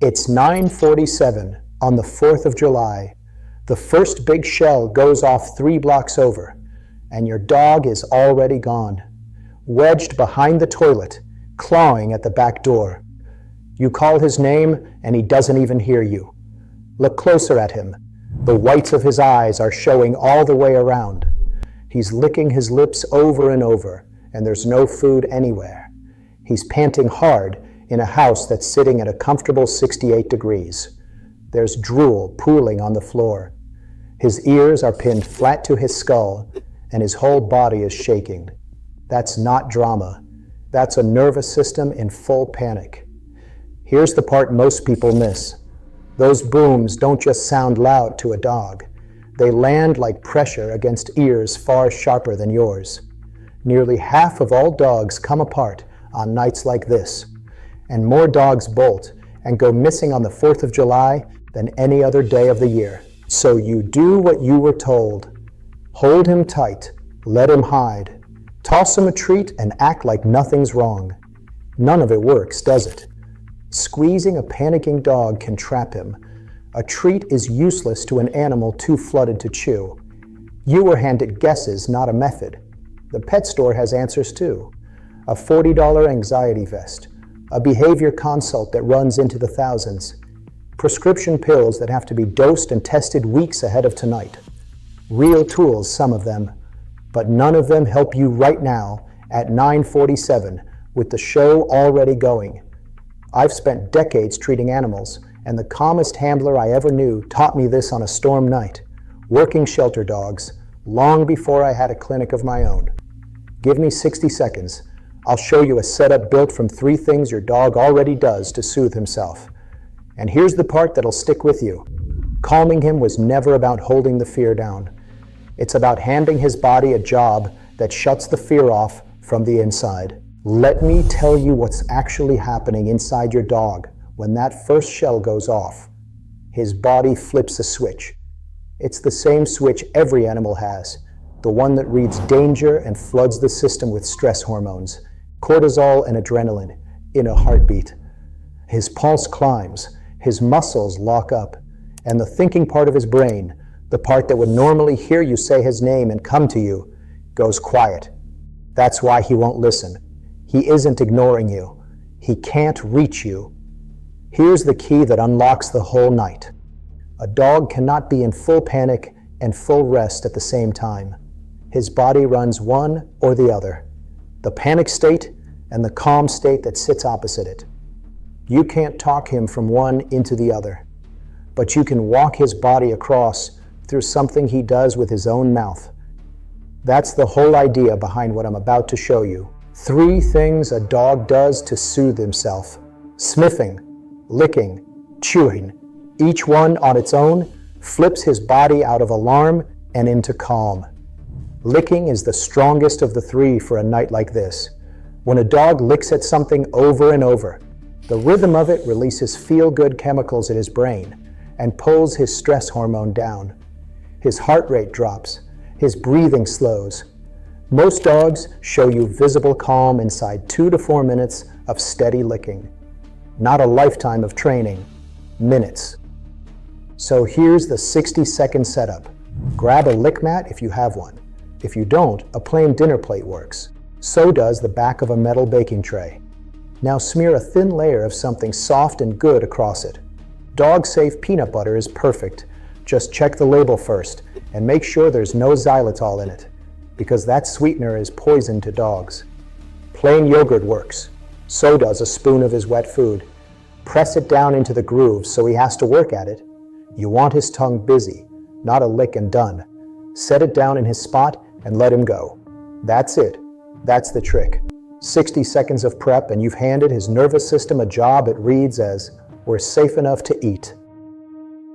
It's 9:47 on the 4th of July. The first big shell goes off 3 blocks over, and your dog is already gone, wedged behind the toilet, clawing at the back door. You call his name, and he doesn't even hear you. Look closer at him. The whites of his eyes are showing all the way around. He's licking his lips over and over, and there's no food anywhere. He's panting hard in a house that's sitting at a comfortable 68 degrees. There's drool pooling on the floor. His ears are pinned flat to his skull, and his whole body is shaking. That's not drama. That's a nervous system in full panic. Here's the part most people miss. Those booms don't just sound loud to a dog. They land like pressure against ears far sharper than yours. Nearly half of all dogs come apart on nights like this, and more dogs bolt and go missing on the 4th of July than any other day of the year. So you do what you were told. Hold him tight, let him hide. Toss him a treat and act like nothing's wrong. None of it works, does it? Squeezing a panicking dog can trap him. A treat is useless to an animal too flooded to chew. You were handed guesses, not a method. The pet store has answers too. A $40 anxiety vest, a behavior consult that runs into the thousands, prescription pills that have to be dosed and tested weeks ahead of tonight. Real tools, some of them, but none of them help you right now at 9:47 with the show already going. I've spent decades treating animals, and the calmest handler I ever knew taught me this on a storm night, working shelter dogs, long before I had a clinic of my own. Give me 60 seconds. I'll show you a setup built from 3 things your dog already does to soothe himself. And here's the part that'll stick with you. Calming him was never about holding the fear down. It's about handing his body a job that shuts the fear off from the inside. Let me tell you what's actually happening inside your dog when that first shell goes off. His body flips a switch. It's the same switch every animal has, the one that reads danger and floods the system with stress hormones, cortisol and adrenaline, in a heartbeat. His pulse climbs, his muscles lock up, and the thinking part of his brain, the part that would normally hear you say his name and come to you, goes quiet. That's why he won't listen. He isn't ignoring you. He can't reach you. Here's the key that unlocks the whole night. A dog cannot be in full panic and full rest at the same time. His body runs one or the other, the panic state and the calm state that sits opposite it. You can't talk him from one into the other, but you can walk his body across through something he does with his own mouth. That's the whole idea behind what I'm about to show you. 3 things a dog does to soothe himself: sniffing, licking, chewing. Each one on its own flips his body out of alarm and into calm. Licking is the strongest of the 3 for a night like this. When a dog licks at something over and over, the rhythm of it releases feel-good chemicals in his brain and pulls his stress hormone down. His heart rate drops, his breathing slows. Most dogs show you visible calm inside 2 to 4 minutes of steady licking. Not a lifetime of training, minutes. So here's the 60-second setup. Grab a lick mat if you have one. If you don't, a plain dinner plate works. So does the back of a metal baking tray. Now smear a thin layer of something soft and good across it. Dog-safe peanut butter is perfect. Just check the label first and make sure there's no xylitol in it, because that sweetener is poison to dogs. Plain yogurt works. So does a spoon of his wet food. Press it down into the groove so he has to work at it. You want his tongue busy, not a lick and done. Set it down in his spot and let him go. That's it. That's the trick. 60 seconds of prep and you've handed his nervous system a job it reads as, "We're safe enough to eat."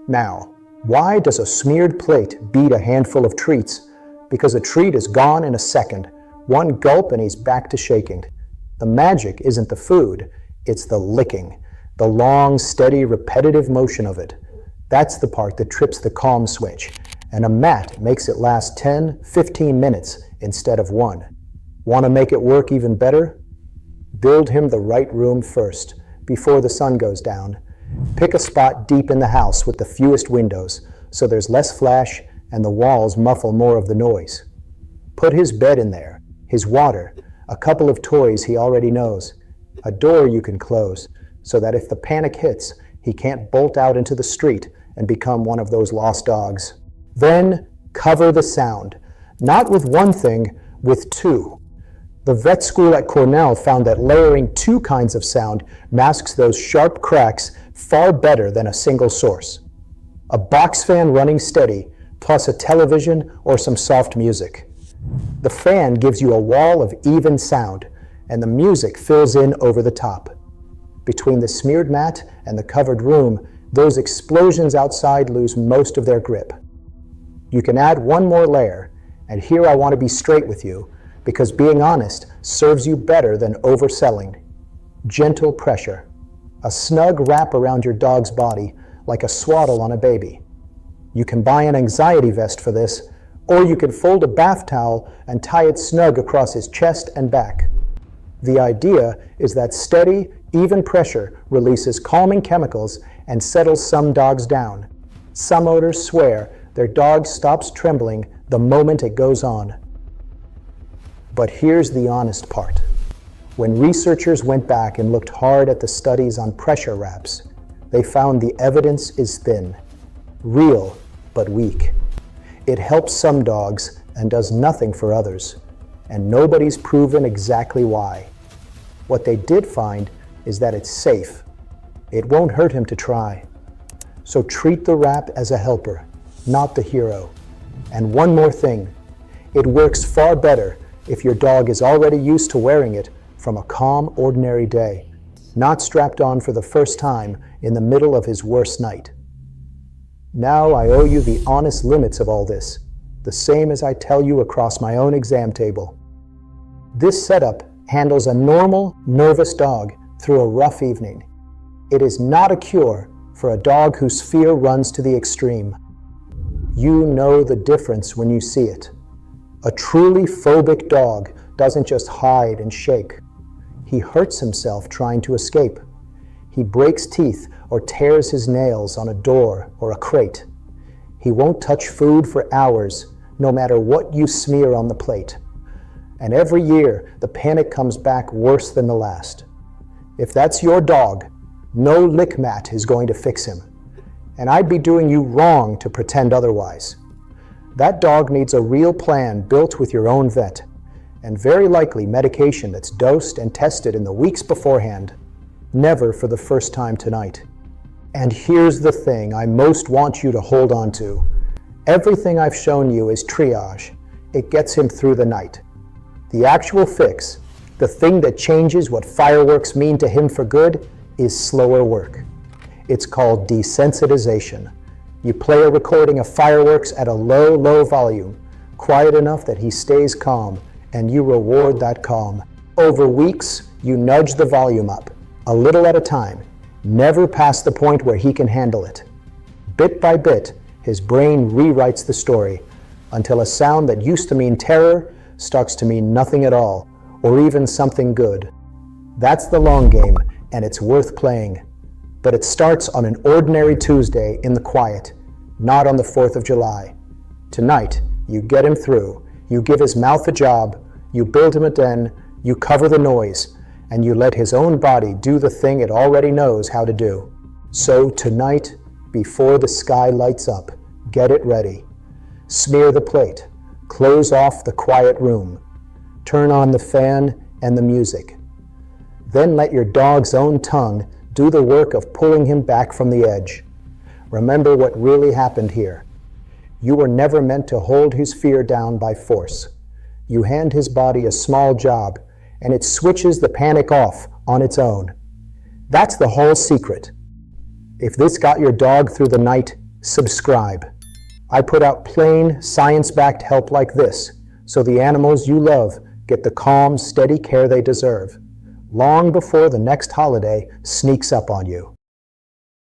Now, why does a smeared plate beat a handful of treats? Because a treat is gone in a second. One gulp and he's back to shaking. The magic isn't the food, it's the licking. The long, steady, repetitive motion of it. That's the part that trips the calm switch. And a mat makes it last 10, 15 minutes instead of 1. Want to make it work even better? Build him the right room first, before the sun goes down. Pick a spot deep in the house with the fewest windows, so there's less flash and the walls muffle more of the noise. Put his bed in there, his water, a couple of toys he already knows, a door you can close, so that if the panic hits, he can't bolt out into the street and become one of those lost dogs. Then cover the sound, not with one thing, with two. The vet school at Cornell found that layering two kinds of sound masks those sharp cracks far better than a single source. A box fan running steady, plus a television or some soft music. The fan gives you a wall of even sound, and the music fills in over the top. Between the smeared mat and the covered room, those explosions outside lose most of their grip. You can add one more layer, and here I want to be straight with you, because being honest serves you better than overselling. Gentle pressure. A snug wrap around your dog's body, like a swaddle on a baby. You can buy an anxiety vest for this, or you can fold a bath towel and tie it snug across his chest and back. The idea is that steady, even pressure releases calming chemicals and settles some dogs down. Some owners swear their dog stops trembling the moment it goes on. But here's the honest part. When researchers went back and looked hard at the studies on pressure wraps, they found the evidence is thin, real but weak. It helps some dogs and does nothing for others, and nobody's proven exactly why. What they did find is that it's safe. It won't hurt him to try. So treat the wrap as a helper, not the hero. And one more thing, it works far better if your dog is already used to wearing it from a calm, ordinary day, not strapped on for the first time in the middle of his worst night. Now I owe you the honest limits of all this, the same as I tell you across my own exam table. This setup handles a normal, nervous dog through a rough evening. It is not a cure for a dog whose fear runs to the extreme. You know the difference when you see it. A truly phobic dog doesn't just hide and shake. He hurts himself trying to escape. He breaks teeth or tears his nails on a door or a crate. He won't touch food for hours, no matter what you smear on the plate. And every year, the panic comes back worse than the last. If that's your dog, no lick mat is going to fix him. And I'd be doing you wrong to pretend otherwise. That dog needs a real plan built with your own vet, and very likely medication that's dosed and tested in the weeks beforehand, never for the first time tonight. And here's the thing I most want you to hold on to. Everything I've shown you is triage. It gets him through the night. The actual fix, the thing that changes what fireworks mean to him for good, is slower work. It's called desensitization. You play a recording of fireworks at a low, low volume, quiet enough that he stays calm, and you reward that calm. Over weeks, you nudge the volume up, a little at a time, never past the point where he can handle it. Bit by bit, his brain rewrites the story, until a sound that used to mean terror starts to mean nothing at all, or even something good. That's the long game, and it's worth playing. But it starts on an ordinary Tuesday in the quiet, not on the 4th of July. Tonight, you get him through, you give his mouth a job, you build him a den, you cover the noise, and you let his own body do the thing it already knows how to do. So tonight, before the sky lights up, get it ready. Smear the plate, close off the quiet room, turn on the fan and the music. Then let your dog's own tongue do the work of pulling him back from the edge. Remember what really happened here. You were never meant to hold his fear down by force. You hand his body a small job, and it switches the panic off on its own. That's the whole secret. If this got your dog through the night, subscribe. I put out plain, science-backed help like this, so the animals you love get the calm, steady care they deserve, long before the next holiday sneaks up on you.